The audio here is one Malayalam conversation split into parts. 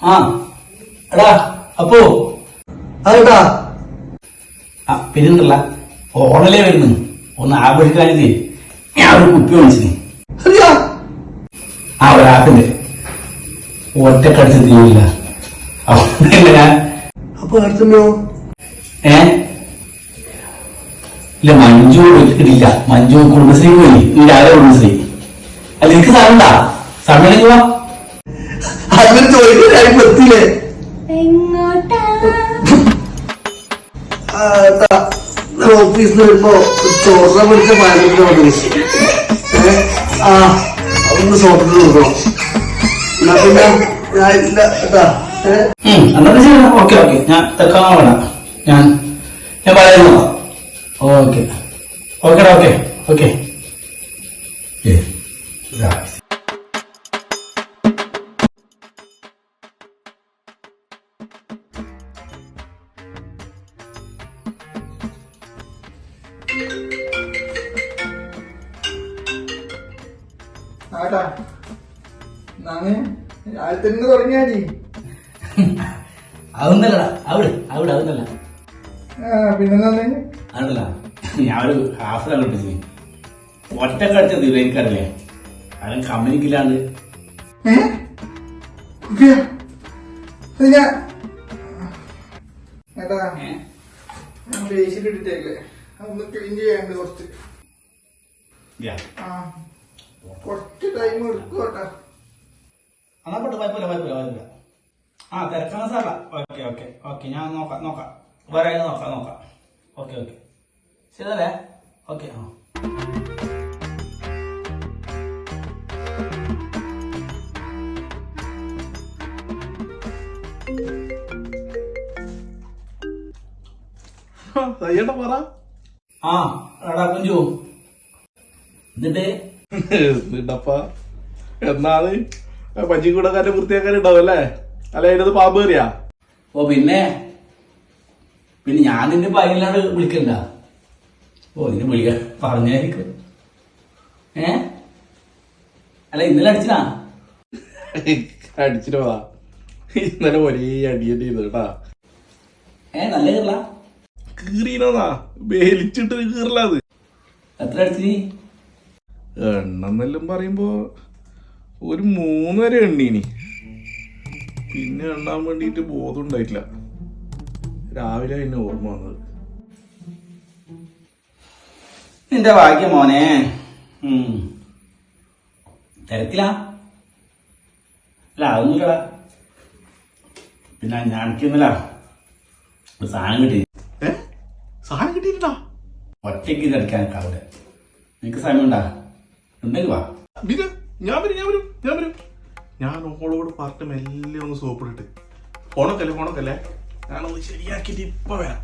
ആ എടാ അപ്പോ അതെടാ പിന്നെന്തല്ല ഓണലേ വരുന്നു ഒന്ന് ആഘോഷിക്കാനില്ലേ ഞാൻ ഒരു കുപ്പി വാങ്ങിച്ചു ആ ഒരാപ്പിന്റെ ഒറ്റക്കടിച്ച് തീരില്ല ഞാൻ അപ്പൊ അടുത്തോ ഇല്ല മഞ്ജു കിട്ടില്ല മഞ്ജു കുടുംബശ്രീ പോയി നീ രാവിലെ കുടുംബശ്രീ അല്ല എനിക്ക് സമയണ്ടാ സമയം പോവാ അതിന് ചോദിക്കാൻ എത്തിയില്ലേ ഓഫീസിൽ വരുമ്പോ ചോറിനെ പിടിച്ച പാലിന്റെ ഒന്ന് സോപ്പിട്ട് കൊടുക്കണം എന്നാ പിന്നെ ഞാൻ ഇല്ല കേട്ടാ ഓക്കെ ഓക്കെ ഞാൻ തെക്കാൻ വേണം ഞാൻ പറയുന്നു ഓക്കെ ഓക്കെടാ ഓക്കെ ഓക്കെ ആട്ടാ നാളെ രാവിലെ തുടങ്ങിയാ നീ അതൊന്നല്ലടാ അവിടെ അവിടെ അതൊന്നല്ല പിന്നെ അതല്ല ഞാനൊരു ഹാഫ് കണ്ടിട്ട് ഒറ്റക്കടിച്ച തീരും എനിക്കറിയില്ലേ കാരണം കമ്പനിക്കില്ലാണ്ട് ഏട്ടാ ബേസിലിട്ടിട്ടേക്കല്ലേ ഒന്ന് ക്ലീൻ ചെയ്യാണ്ട് കുറച്ച് കുറച്ച് ടൈം എടുക്കും കേട്ടാ എന്നാ പോട്ടെ കുഴപ്പമില്ല കുഴപ്പമില്ല കുഴപ്പമില്ല ആ തിരക്കാണ് സാറാ ഓക്കെ ഓക്കെ ഓക്കെ ഞാൻ നോക്കാം വേറെ നോക്കാം ഓക്കെ ഓക്കെ ശരിയല്ലേ ഓക്കെ ആ പറ ആ എടാ കുഞ്ചു എന്നിട്ട് എന്നാണ് പഞ്ചിക്കൂടക്കാരെ വൃത്തിയാക്കാനുണ്ടാവും അല്ലേ അല്ല അതിനത് പാമ്പ് കയറിയാ ഓ പിന്നെ ഞാൻ നിന്റെ പയ്യനാട് വിളിക്കണ്ട ഓ നിന്നെ വിളിക്ക പറഞ്ഞായിരിക്കും അല്ല ഇന്നലെ അടിച്ചിനാ അടിച്ചിട്ട് പോതാ ഇന്നലെ ഒരേ അടിയന്റെ ചെയ്തു കേട്ടാ നല്ല കീറല കീറിനോതാ വേലിച്ചിട്ട് കീറല അത് എത്ര അടിച്ചിനി എണ്ണെന്നെല്ലാം പറയുമ്പോ ഒരു 3 വരെ എണ്ണീനി പിന്നെ എണ്ണാൻ വേണ്ടിട്ട് ബോധം ഉണ്ടായിട്ടില്ല രാവിലെ അതിന് ഓർമ്മ വന്നത് നിന്റെ ഭാഗ്യം മോനെ തിരക്കിലാ അല്ല അതൊന്നുമില്ലടാ പിന്നെ ഞാനിക്കുന്നില്ല ഒരു സാധനം കിട്ടി സാധനം കിട്ടിയിട്ടാ ഒറ്റയ്ക്ക് ഇത് അടിക്കാനൊക്കെ അവിടെ നിനക്ക് സമയം ഉണ്ടാ ഉണ്ടെങ്കിൽ വാ ഞാൻ വരും ഞാൻ ഓളോട് പറഞ്ഞിട്ട് മെല്ലെ ഒന്ന് സോപ്പിട്ടിട്ട് ഫോണൊക്കല്ലേ ഞാനൊന്ന് ശരിയാക്കിട്ട് ഇപ്പൊ വരാം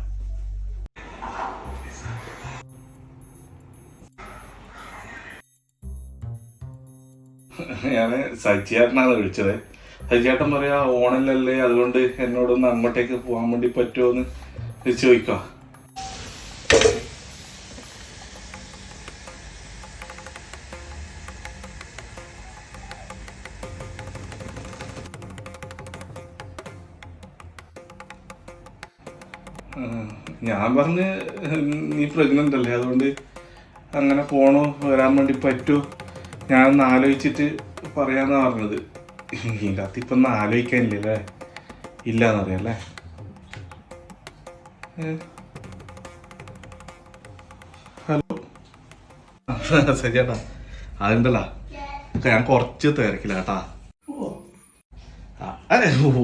ഞാന് സജ്ജേട്ടനാണ് വിളിച്ചത് സജ്ജേട്ടൻ പറയാ ഓണല്ലല്ലേ അതുകൊണ്ട് എന്നോടൊന്ന് അങ്ങോട്ടേക്ക് പോകാൻ വേണ്ടി പറ്റുമോന്ന് ചോദിക്കാം ഞാൻ പറഞ്ഞ് നീ പ്രഗ്നന്റ് അല്ലേ അതുകൊണ്ട് അങ്ങനെ പോണോ വരാൻ വേണ്ടി പറ്റുമോ ഞാനൊന്ന് ആലോചിച്ചിട്ട് പറയാന്നാ പറഞ്ഞത് ഇതിൻ്റെ അകത്ത് ഇപ്പം ഒന്നും ആലോചിക്കാനില്ലല്ലേ ഇല്ലാന്നറിയാല്ലേ ഹലോ സരിയേട്ടാ അതുണ്ടല്ലോ ഞാൻ കുറച്ച് തിരക്കില്ല കേട്ടാ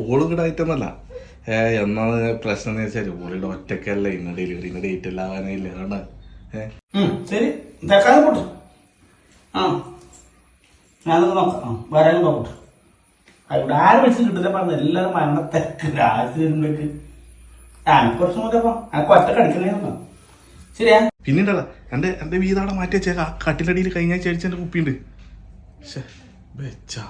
ഓള് കിടായിട്ടൊന്നല്ല എന്നാണ് പ്രശ്നം എന്ന് വെച്ചാൽ ഓളിയുടെ ഒറ്റക്കല്ല ഇന്ന് ഡെലിവറിന്റെ ഡേറ്റ് എല്ലാം ആവാനായില്ല അതുകൊണ്ടാ ശരി പോട്ടെ ആ ഞാനത് നോക്കാം വേറെ നോക്കട്ടെ ഇവിടെ ആരും വിളിച്ചും കിട്ടില്ല പറഞ്ഞ എല്ലാവരും മരണ തിരക്ക് ആഴ്ച വരുമ്പോഴേക്ക് കുറച്ച് നോക്കപ്പോ എനിക്ക് ഒറ്റ കടിക്കണേ ശരിയാ പിന്നീടല്ല എന്റെ വീതാടെ മാറ്റി വെച്ചേക്ക കട്ടിലടിയിൽ കഴിഞ്ഞ ആഴ്ച അടിച്ചെന്റെ കുപ്പിയുണ്ട് വെച്ചാ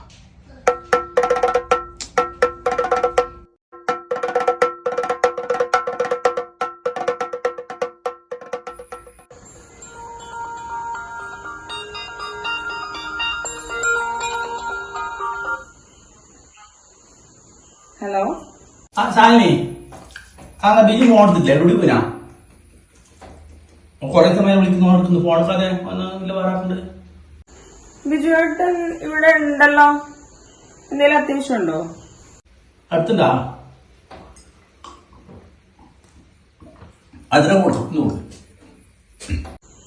ഹലോ ആ ശാലിനി ആ ബിജി ഫോൺ എടുത്തില്ല എവിടെ പോയിനാ കുറെ സമയം വിളിക്കുന്നു ഫോണൊക്കെ വന്നില്ല പറയാറുണ്ട്. ബിജുവേട്ടൻ ഇവിടെ ഉണ്ടല്ലോ, എന്തെങ്കിലും അത്യാവശ്യം ഉണ്ടോ? അടുത്തുണ്ടാ അതിനെ കൊടുത്തു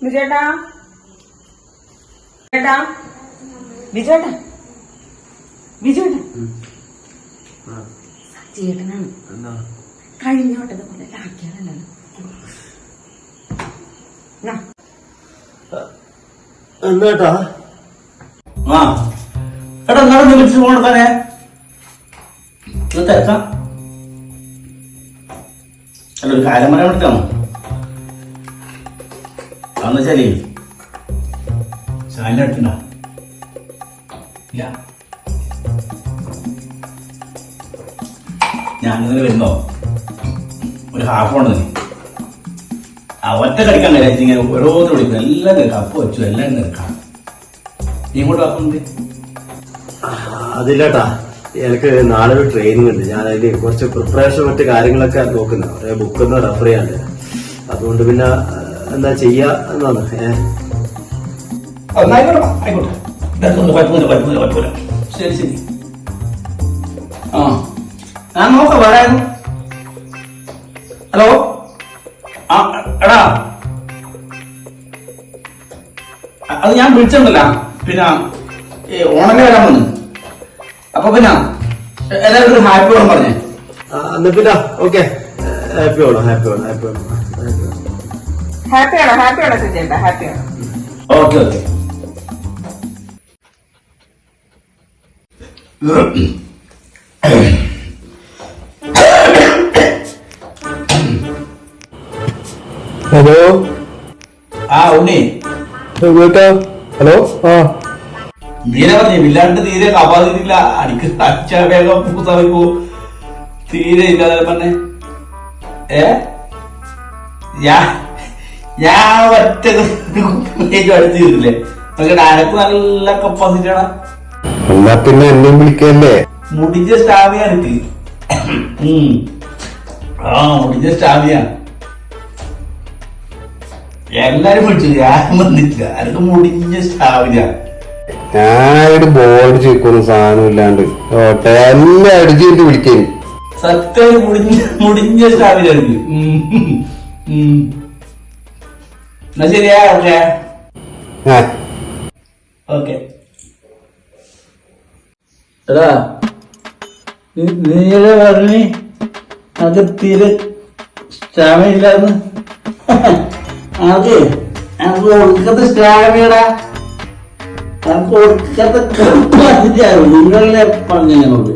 ബിജുവേട്ടാ ചേട്ടാ ബിജുവേട്ടാ ബിജുവേട്ടാ ചേട്ടനാണ് കഴിഞ്ഞ വട്ടത്തെ പോലെ ആക്കിയാലല്ലോ. എന്താട്ടാ ആ എടാ എന്നാലും നീ വിളിച്ച് ഫോൺ എടുക്കാനേ തിരക്കാം. അല്ല ഒരു കാര്യം പറയാൻ വേണ്ടിട്ടാണോ അന്ന് വെച്ചാലേ ശാലിന്റെ അടുത്തുണ്ടോ ഇല്ല ഞാനിങ്ങനെ വരുന്നോ ഒരു ഹാഫ് ഉണ്ട് നീ ആ ഒറ്റ കടിക്കാൻ കഴിയാച്ച ഇങ്ങനെ ഓരോന്ന് വിളിക്കും എല്ലാം കേൾക്കാം അപ്പൊ വെച്ചു എല്ലാം കേൾക്കാം നീ ഇങ്ങോട്ട് വാക്കുന്നുണ്ട്. അതില്ലാട്ടാ എനിക്ക് നാളെ ഒരു ട്രെയിനിങ് ഉണ്ട്. ഞാൻ അതിൽ കുറച്ച് പ്രിപ്പറേഷൻ മറ്റു കാര്യങ്ങളൊക്കെ നോക്കുന്നത് ബുക്കൊന്ന് റെഫർ ചെയ്യാണ്ട്. അതുകൊണ്ട് പിന്നെ എന്താ ചെയ്യാ എന്നാണ് ആയിക്കോട്ടെ ശരി ശരി ആ ഞാൻ നോക്കാം വരായിരുന്നു. ഹലോ ആ എടാ അത് ഞാൻ വിളിച്ചിട്ടുണ്ടല്ലോ പിന്നെ ഓണമേ വരാൻ വന്നു. അപ്പൊ പിന്നെ എല്ലാവരും ഒരു ഹാപ്പി ഓണം പറഞ്ഞേ. എന്നാ പിന്നെ okay happy Onam happy Onam happy Onam ഹാപ്പിയാണോ ചേട്ടാ ഹാപ്പിയാണോ? ഓക്കെ ഓക്കെ ഹലോ ആ ഉണ്ണി കേട്ടോ ഹലോ ആ മീനെ പറഞ്ഞു ഇല്ലാണ്ട് തീരെ കപാതിരില്ല അടിക്ക് അച്ഛ വേഗം പൂത്തവയ്ക്കോ തീരെ ഇല്ലാതെ പറഞ്ഞേ ഞാൻ ഒറ്റ അടുത്തില്ലേ പക്ഷെ അനക്ക് നല്ല കപ്പാസിറ്റിയാണ്. എന്നാ പിന്നെ എന്നെ വിളിക്കല്ലേ മുടിഞ്ഞ സ്റ്റാമിയ എനിക്ക് ആ മുടിഞ്ഞ സ്റ്റാമിയ എല്ലാരും വിളിച്ചു ഞാൻ വന്നിട്ടില്ല എനിക്ക് മുടിഞ്ഞ സ്റ്റാമിന. ഞാനൊരു ബോർഡ് ചോദിക്കുന്നു സാധനം ഇല്ലാണ്ട് ഓട്ടെ എല്ലാം അടിച്ചിട്ട് വിളിക്കേന് സത്യം മുടിഞ്ഞ സ്റ്റാമിന എനിക്ക്. എന്നാ ശരിയാ ഓക്കെ ഓക്കെ എടാ നീടെ പറഞ്ഞ് അത് തീരെ സ്റ്റാമില്ലാന്ന് അത് നമുക്ക് ഒടുക്കത്തെ സ്റ്റാമിയടാ നമുക്ക് ഒടുക്കത്തെ കപ്പാസിറ്റി ആയിരുന്നു നിങ്ങളെ പറഞ്ഞു ഞങ്ങൾക്ക്